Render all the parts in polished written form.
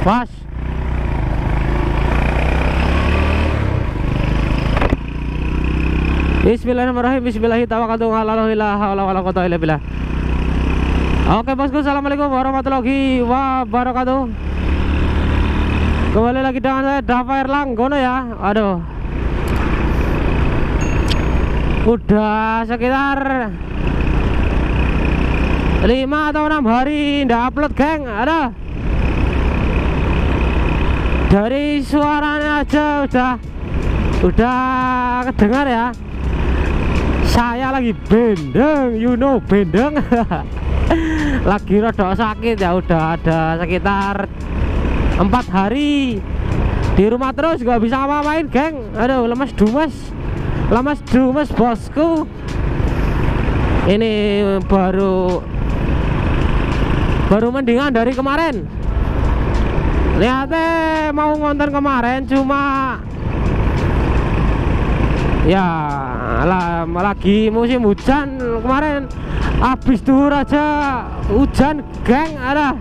Pas. Bismillahirrahmanirrahim. Bismillahirrahmanirrahim. Oke bosku, assalamualaikum warahmatullahi wabarakatuh. Kembali lagi dengan saya Dava Erlanggono ya. Aduh, udah sekitar 5 atau 6 hari ndak upload geng. Ada dari suaranya aja udah kedengar ya. Saya lagi bendeng, you know bendeng. Lagi rada sakit ya, udah ada sekitar 4 hari di rumah terus, gak bisa ngapa-ngapain geng. Aduh, lemas dumes bosku. Ini baru mendingan dari kemarin. Lihatnya mau ngonten kemarin cuma ya lagi musim hujan kemarin, habis duhur aja hujan geng. Ada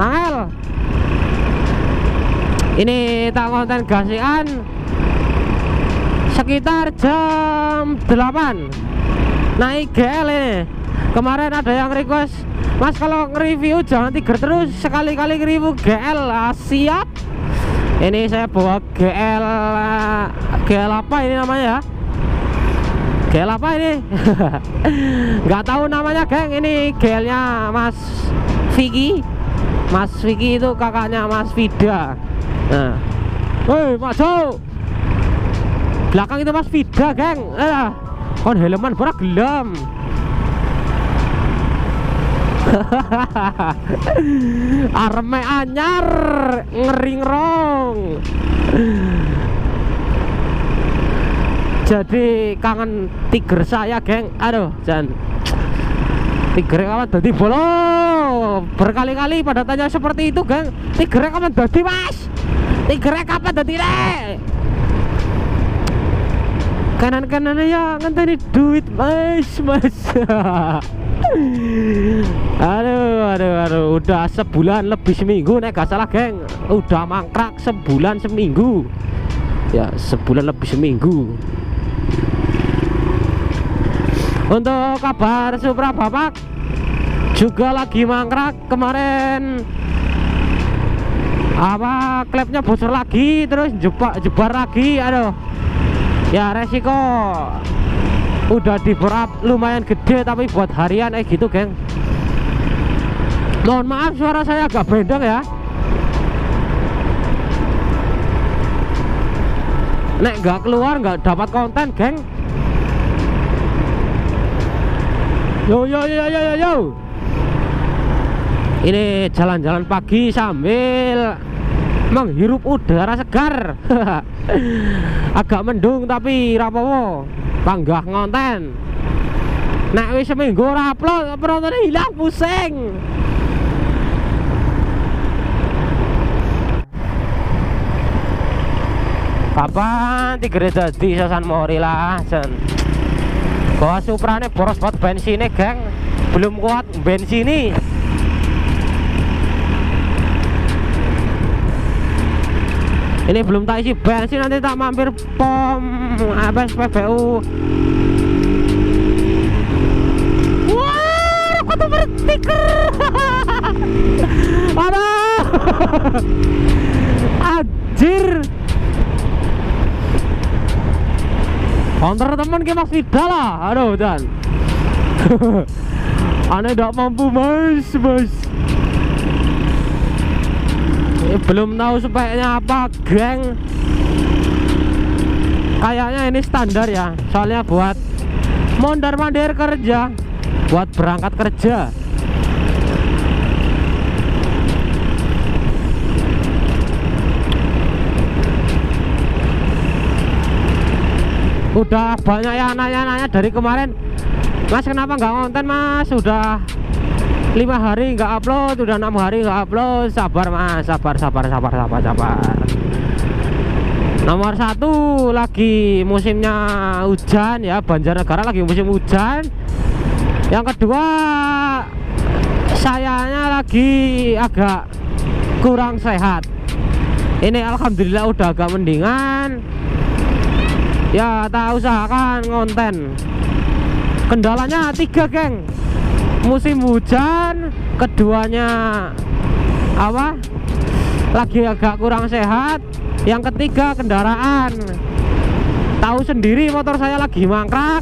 angel. Ini tak konten gasian sekitar jam 8 naik GL ini. Kemarin ada yang request, Mas kalau nge-review jangan Tiger terus, sekali-kali nge-review GL. Siap. Ini saya bawa GL apa ini namanya ya? GL apa ini? Nggak tahu namanya geng. Ini GL-nya Mas Vicky. Mas Vicky itu kakaknya Mas Vida. Nah, woi maju belakang itu Mas Vida geng. Kon helman berak gelam. Arme anyar ngering rong. Jadi kangen Tiger saya geng. Aduh Jan, Tiger kapan dadi bolo? Berkali-kali pada tanya seperti itu geng. Tiger kapan dadi mas? Tiger kapan dadi rek? Kanan-kanannya ya ngenteni duit mas. Aduh, udah sebulan lebih seminggu nek gak salah geng. Udah mangkrak sebulan seminggu. Ya sebulan lebih seminggu. Untuk kabar Supra Bapak juga lagi mangkrak. Kemarin apa klepnya bocor lagi, terus jebar lagi. Aduh, ya resiko udah diberap lumayan gede, tapi buat harian gitu geng. Mohon maaf suara saya agak bendeng ya. Nek nggak keluar nggak dapat konten geng. Yo. Ini jalan-jalan pagi sambil menghirup udara segar. Agak mendung tapi rapopo, panggah ngonten. Nek wis seminggu ora upload, penontonnya hilang, pusing. Kapan Tiger dadi Sasan Mori lah Jan. Bawa Suprane boros buat bensinnya geng, belum kuat bensini. Ini belum tak isi bensin, nanti tak mampir pom SPBU. Wah, kok tuh Tiger. Aduh. Anjir. Konter teman ke Mas Vida lah. Aduh dan aneh gak mampu mas. Belum tahu speknya apa geng. Kayaknya ini standar ya, soalnya buat mondar-mandir kerja, buat berangkat kerja. Udah banyak yang nanya-nanya dari kemarin, Mas kenapa nggak konten mas? Udah 5 hari nggak upload, udah 6 hari nggak upload. Sabar mas, sabar. Nomor 1 lagi musimnya hujan ya, Banjarnegara lagi musim hujan. Yang kedua sayanya lagi agak kurang sehat. Ini alhamdulillah udah agak mendingan. Ya tak usahakan ngonten. Kendalanya 3 geng. Musim hujan, keduanya apa? Lagi agak kurang sehat. Yang ketiga kendaraan. Tahu sendiri motor saya lagi mangkrak.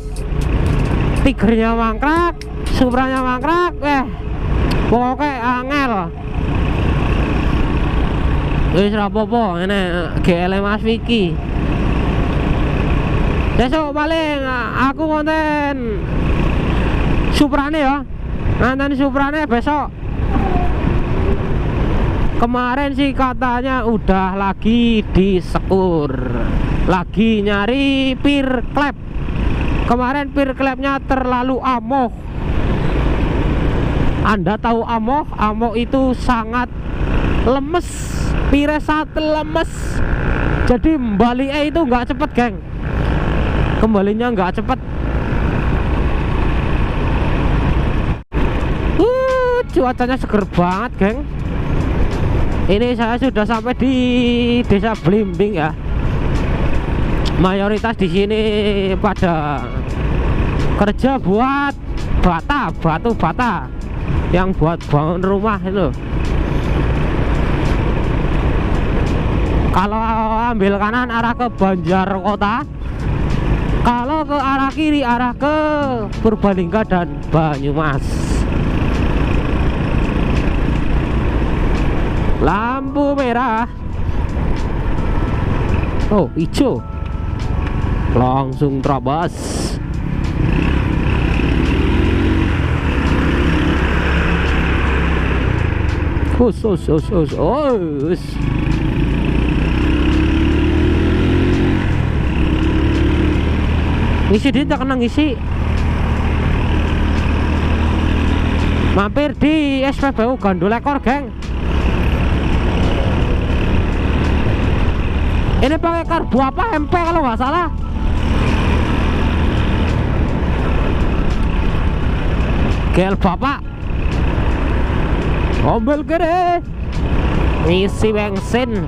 Tigernya mangkrak, Supranya mangkrak, pokoknya angel. Wis rapopo, ini GL Mas Vicky. Besok paling aku konten Suprane ya. Nonton Suprane besok. Kemarin sih katanya udah lagi disekur, lagi nyari pir klep. Kemarin pir klepnya terlalu amoh. Anda tahu amoh? Amoh itu sangat lemes. Pire sangat lemes. Jadi balik itu nggak cepet geng. Kembalinya nggak cepet. Cuacanya seger banget geng. Ini saya sudah sampai di Desa Blimbing ya. Mayoritas di sini pada kerja buat batu bata yang buat bangun rumah itu. Kalau ambil kanan arah ke Banjarkota, kalau ke arah kiri arah ke Purbalingga dan Banyumas. Lampu merah. Oh, hijau. Langsung terabas. Ngisi dia tak kena ngisi. Mampir di SPBU Gandul Ekor geng. Ini pakai karbu apa, MP kalau nggak salah. GL bapak mobil gede ngisi bensin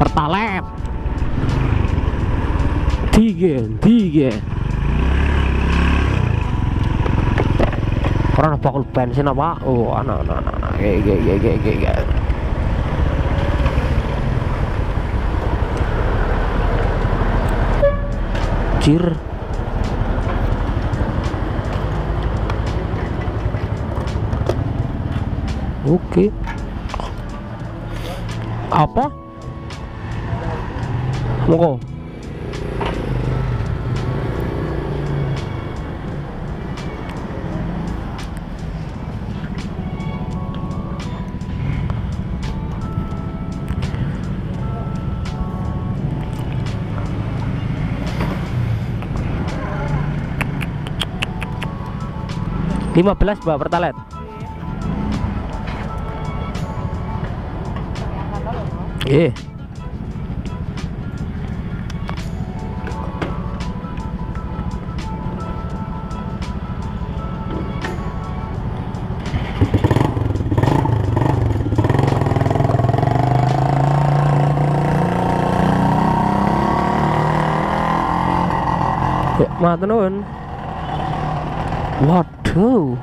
pertalet tiga orang bakal bensin apa? Oh anak jir. Oke. Apa? Monggo. $15 Mbak pertalet. Matur nuwun. Waduh.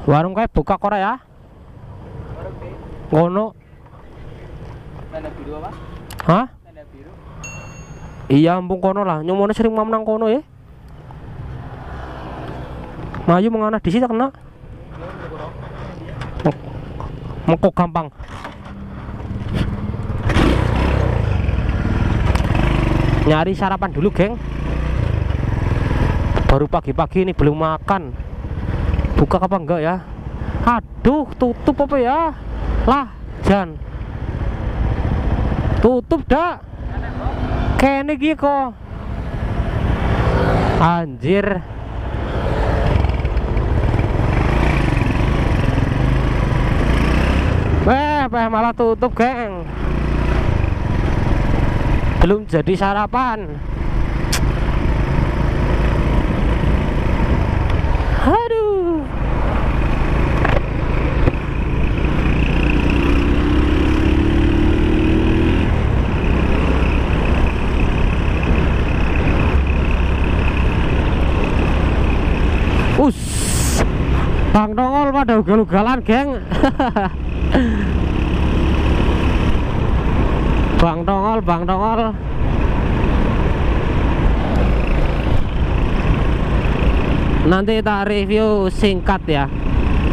Warung kayak buka Korea. Ngono. Tanda biru apa? Hah? Tanda biru. Iya, ampun kono lah. Nyomone sering mamnang kono ya. Mayu mengana di sini kena. Mengkok gampang. Nyari sarapan dulu, geng. Baru pagi-pagi ini belum makan. Buka apa enggak ya? Aduh, tutup apa ya? Lah, Jan. Tutup dak. Kene iki kok. Anjir. Malah tutup, geng. Belum jadi sarapan. Aduh. Bang Nongol pada ugal-ugalan, geng. Bang Nongol. Nanti tak review singkat ya.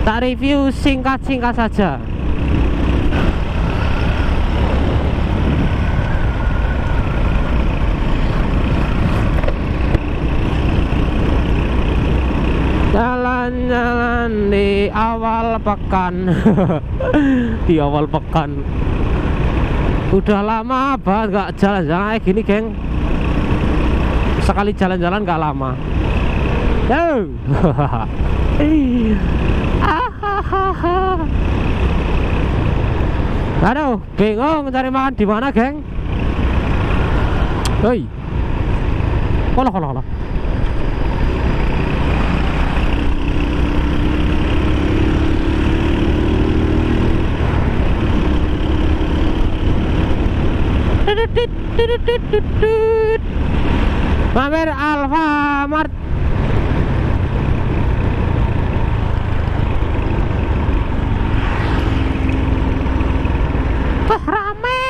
Tak review singkat-singkat saja. Jalan-jalan di awal pekan. Di awal pekan. Udah lama banget gak jalan-jalan kayak gini, geng. Sekali jalan-jalan gak lama. Yo. Aduh, bingung cari makan di mana, geng. Hei. Kolah. Mampir Alfamart. Wah, rame.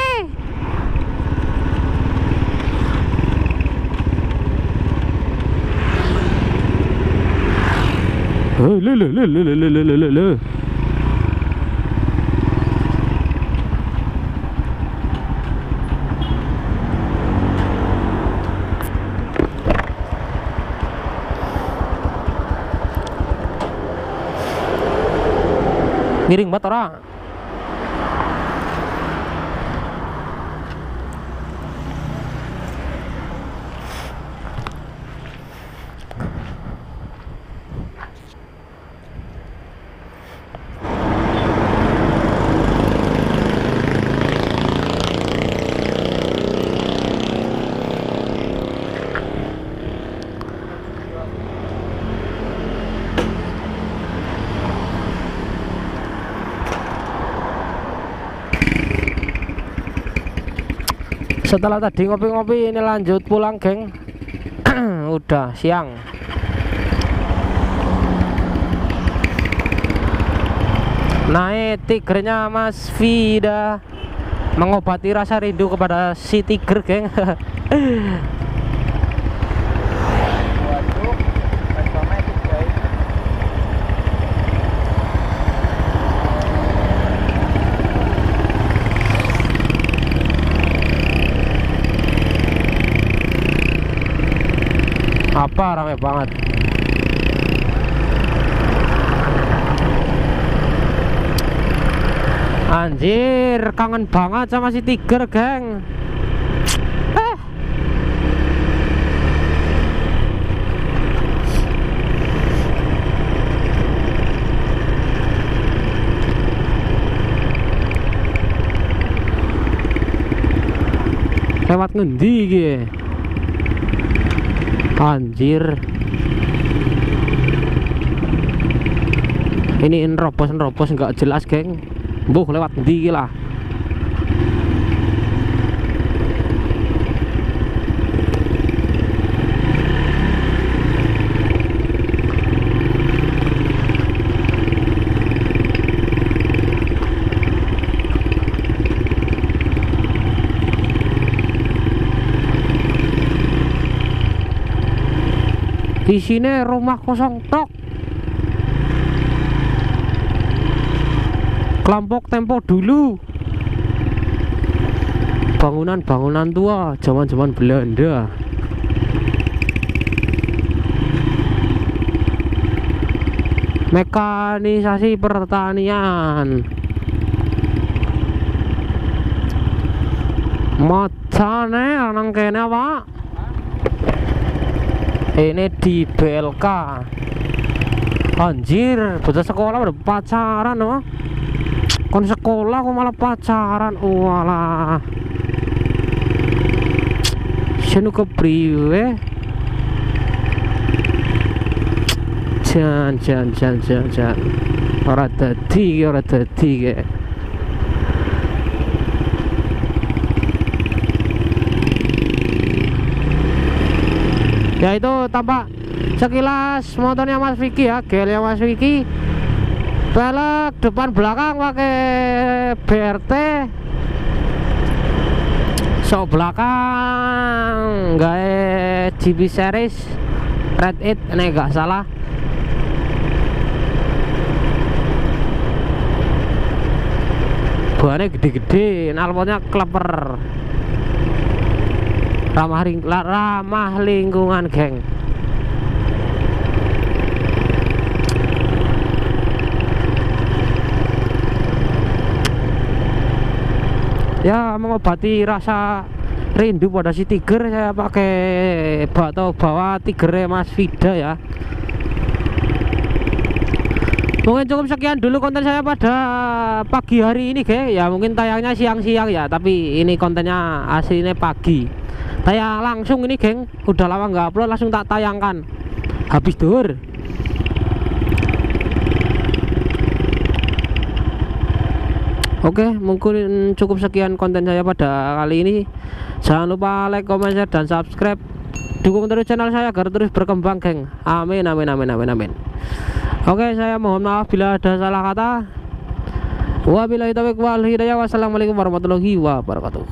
Le. Miring banget orang. Setelah tadi ngopi-ngopi, ini lanjut pulang, geng. Udah siang. Naik Tigernya Mas Vida, mengobati rasa rindu kepada si Tiger, geng. Apa rame banget. Anjir, kangen banget sama si Tiger, geng. Lewat ngendi iki? Anjir. Ini nerobos nggak jelas, geng. Buh, lewat ngendi iki lah. Di sini rumah kosong tok. Kelompok tempo dulu. Bangunan-bangunan tua zaman-zaman Belanda. Mekanisasi pertanian. Macane nang kene, Pak. Ini di BLK. Anjir, bocah sekolah udah pacaran loh. Kon sekolah kok malah pacaran. Walah. Senu kepriwe? Jan. Ora dadi kayak. Ya itu tampak sekilas motornya Mas Vicky ya, gelnya Mas Vicky. Pelek depan belakang pakai BRT. Sok belakang gawe GP series Red 8 ini gak salah. Bahannya gede-gede, knalpotnya kleper. Ramah lingkungan, geng. Ya mengobati rasa rindu pada si Tiger, saya pakai bawa Tiger Mas Vida ya. Mungkin cukup sekian dulu konten saya pada pagi hari ini, geng. Ya mungkin tayangnya siang-siang ya, tapi ini kontennya aslinya pagi. Tayang langsung ini, geng. Udah lama nggak upload, langsung tak tayangkan habis duhur. Oke, mungkin cukup sekian konten saya pada kali ini. Jangan lupa like, comment, share, dan subscribe. Dukung terus channel saya agar terus berkembang, geng. Amin. Oke, saya mohon maaf bila ada salah kata. Wabillahi taufiq wal hidayah. Wassalamualaikum warahmatullahi wabarakatuh.